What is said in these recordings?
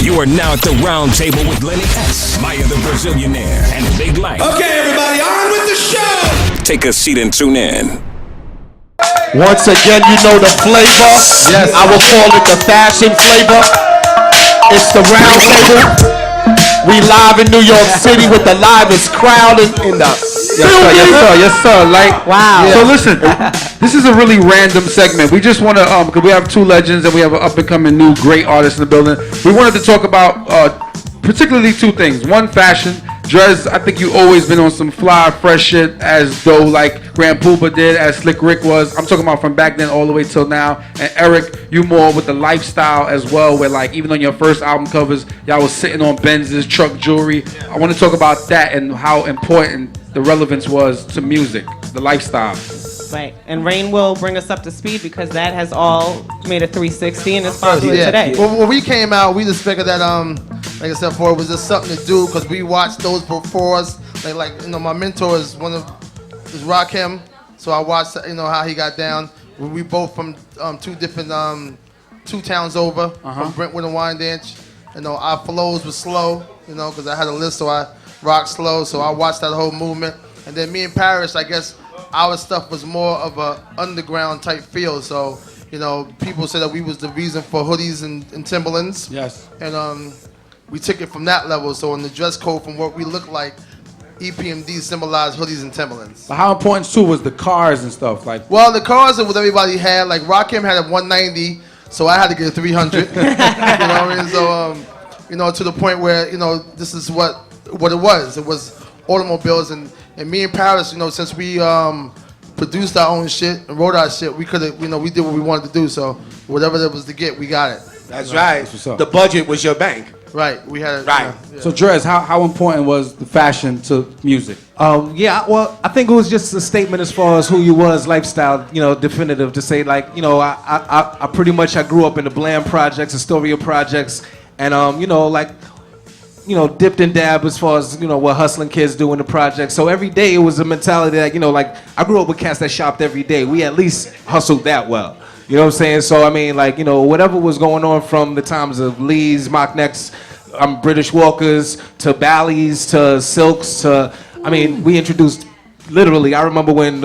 You are now at the Roundtable with Lenny S, Maya the Brazilianaire, and Big Lite. Okay, everybody, on with the show! Take a seat and tune in. Once again, you know the flavor. Yes. I will call it the fashion flavor. It's the Roundtable. We live in New York City with the livest crowd in the Yes, sir. Like, wow. Yeah. So listen, this is a really random segment. We just want to, because we have two legends and we have an up-and-coming new great artist in the building. We wanted to talk about particularly two things. One, fashion. Drez, I think you always been on some fly, fresh shit, as though like Grand Poopa did, as Slick Rick was. I'm talking about from back then all the way till now. And Eric, you more with the lifestyle as well, where like even on your first album covers, y'all was sitting on Benz's, truck jewelry. I want to talk about that and how important the relevance was to music, the lifestyle. Right, and Rain will bring us up to speed because that has all made a 360 and it's popular today. Well, when we came out, we just figured that, like I said before, it was just something to do because we watched those before us. Like you know, my mentor is Rakim, so I watched how he got down. We both from two different two towns over, from Brentwood and Wyandanch. Our flows were slow, because I had a list, so I rocked slow. So I watched that whole movement, and then me and Paris, I guess. Our stuff was more of a underground type feel, so people said that we was the reason for hoodies and Timberlands. Yes. And we took it from that level. So in the dress code, from what we look like, EPMD symbolized hoodies and Timberlands. But how important too was the cars and stuff like? Well, the cars that everybody had, like Rakim had a 190, so I had to get a 300. You know what I mean? So to the point where this is what it was. It was automobiles and me and Paris, since we produced our own shit and wrote our shit, we could have, we did what we wanted to do. So whatever there was to get, we got it. That's right. The budget was your bank. Right. We had it. Right. Yeah. So Drez, how important was the fashion to music? Well, I think it was just a statement as far as who you was, lifestyle, definitive to say like, I pretty much I grew up in the Bland projects, Astoria projects, and dipped and dabbed as far as, what hustling kids do in the project. So every day it was a mentality that, like, I grew up with cats that shopped every day. We at least hustled that well. You know what I'm saying? So, I mean, like, whatever was going on from the times of Lee's, Mock Necks, British Walkers, to Bally's, to Silks, we introduced, literally, I remember when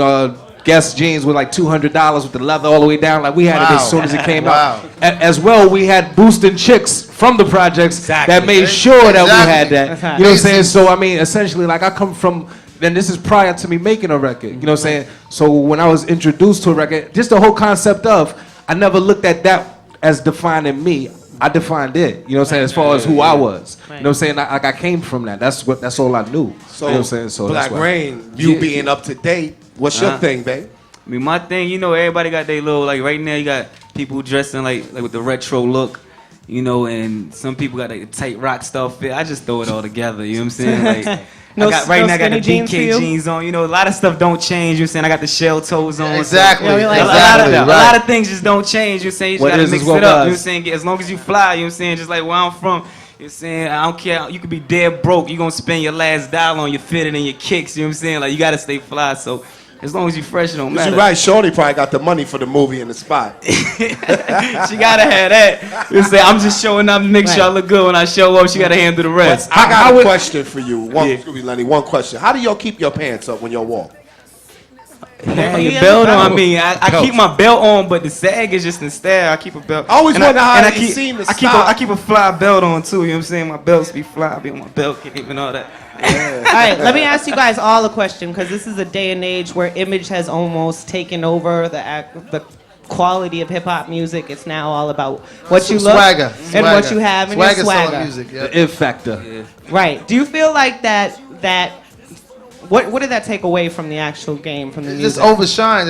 Guess jeans were like $200 with the leather all the way down. Like we had it as soon as it came out. As well, we had boosting chicks from the projects that made sure that we had that. You know what I'm saying? So I mean, essentially, like I come from. Then this is prior to me making a record. You know what I'm saying? So when I was introduced to a record, just the whole concept of I never looked at that as defining me. I defined it. You know what I'm saying? As far as who I was. You know what I'm saying? Like I came from that. That's all I knew. So, you know what I'm saying? So Black Rain, you being up to date. What's your thing, babe? I mean, my thing, everybody got their little, like right now you got people dressing like with the retro look, and some people got like tight rock stuff fit. I just throw it all together, you know what I'm saying? Like, now I got the BK jeans on, a lot of stuff don't change, you know what I'm saying? I got the shell toes on. Exactly. So, a lot of things just don't change, you know what I'm saying? You just gotta mix it up, you know what I'm saying? As long as you fly, you know what I'm saying? Just like where I'm from. You know what I'm saying? I don't care. You could be dead broke. You're going to spend your last dollar on your fitted and your kicks. You know what I'm saying? Like, you got to stay fly. So, as long as you fresh, it don't matter. You're right. Shorty probably got the money for the movie in the spot. She got to have that. You know what I'm saying? I'm just showing up to make sure I look good when I show up. She got to handle the rest. I got a question for you. Lenny, one question. How do y'all keep your pants up when y'all walk? Your belt on. I keep my belt on, but the sag is just instead. I keep a belt. I always wonder how you seen the style. I keep a fly belt on too. You know what I'm saying? My belts be fly. I be on my belt cape and all that. Yeah. All right, let me ask you guys all a question because this is a day and age where image has almost taken over the quality of hip hop music. It's now all about what you look and what you have in your swagger. Music, yeah. The if factor. Yeah. Right. Do you feel like that? What did that take away from the actual game, from the music? It overshined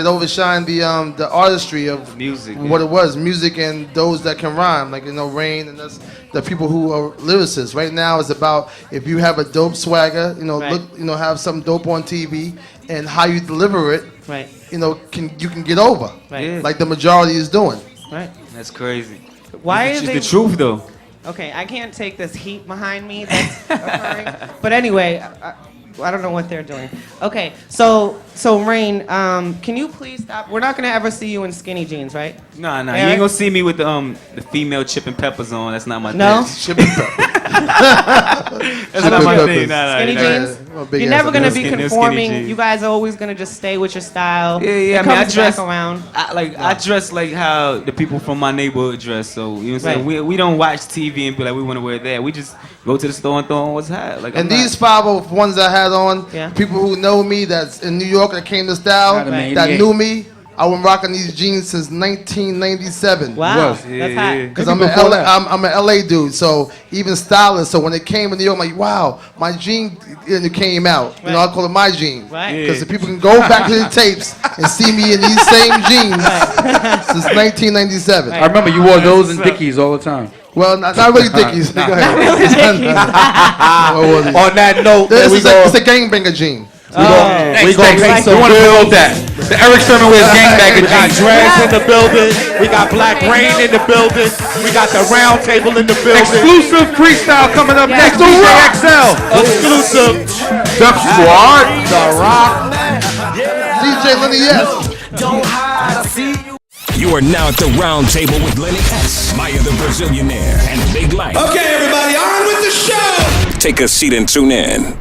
the artistry of music, what it was, music and those that can rhyme, like Rain, and that's the people who are lyricists. Right now, it's about if you have a dope swagger, have something dope on TV, and how you deliver it, right? You can get over, right? Like the majority is doing, right? That's crazy. Why is the truth though? Okay, I can't take this heat behind me that's occurring, but anyway. I don't know what they're doing. Okay, so Rain, can you please stop? We're not gonna ever see you in skinny jeans, right? Nah, you Eric? ain't gonna see me with the female chip and peppers on. That's not my No? thing. Chip and pepper. That's not my thing. Nah, Skinny jeans? big You're never ass gonna nigga. be Skinny conforming. jeans. You guys are always gonna just stay with your style. Yeah. It I mean, I comes dress back around. I dress like how the people from my neighborhood dress. So you know what I'm saying. We don't watch TV and be like we want to wear that. We just go to the store and throw on what's hot. Like And these 501s I had on, Yeah. people who know me that's in New York that came to style, Right. that knew me, I've been rocking these jeans since 1997. Wow, was. that's hot. Because I'm an LA dude, so even stylish. So when it came to New York, I'm like, wow, my jean came out. You know, I call it my jean. Right. Because the people can go back to the tapes and see me in these same jeans since 1997. I remember you wore those and Dickies all the time. Well, not really Dickies. Go ahead. On that note, It's a gangbanger jean. we gonna pay We some want to promote bills. that. The Eric Sermon wears gangbagger We got jeans. Dress in the building. We got Black Rain in the building. We got the Roundtable in the building. Exclusive freestyle coming up next. DJ XL. Exclusive. The Squad. The Rock. DJ Lenny, yes. You are now at the Roundtable with Lenny S, Maya the Brazilianaire, and Big Lite. Okay, everybody, on with the show! Take a seat and tune in.